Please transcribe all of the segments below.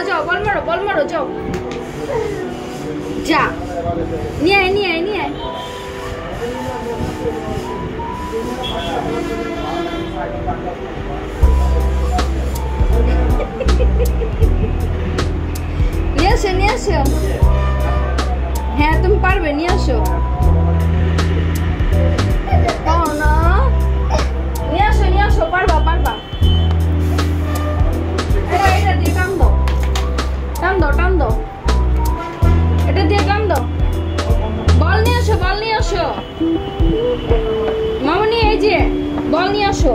যাও বল মারো যাও যা নিয়ে আয় নিয়ে আসো হ্যাঁ তুমি পারবে নিয়ে আসো নিয়ে আসো পারবা এটা দিয়ে টান দাও এটা দিয়ে টান দাও বল নিয়ে আসো মামনি এই যে বল নিয়ে আসো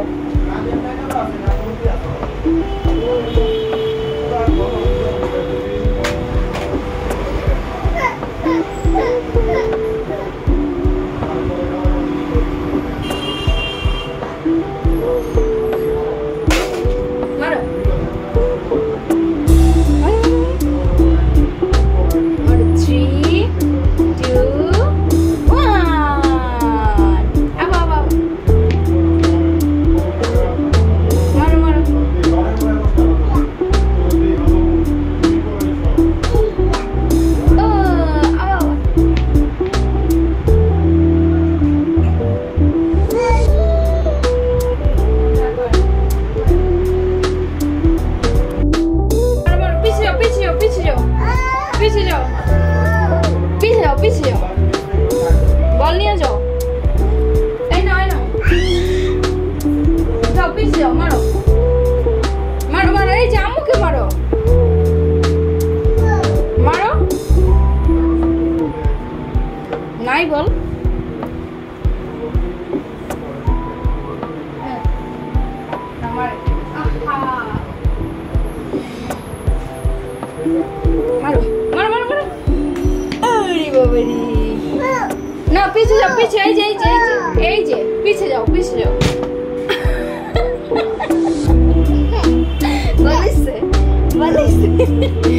পিছে যাও বল নিয়ে যাও এই নাও যাও পিছে যাও মারো এই যে আম্মুকে মারো নাই বল মারো না পিছে যাও এই যে পিছে যাও বলিস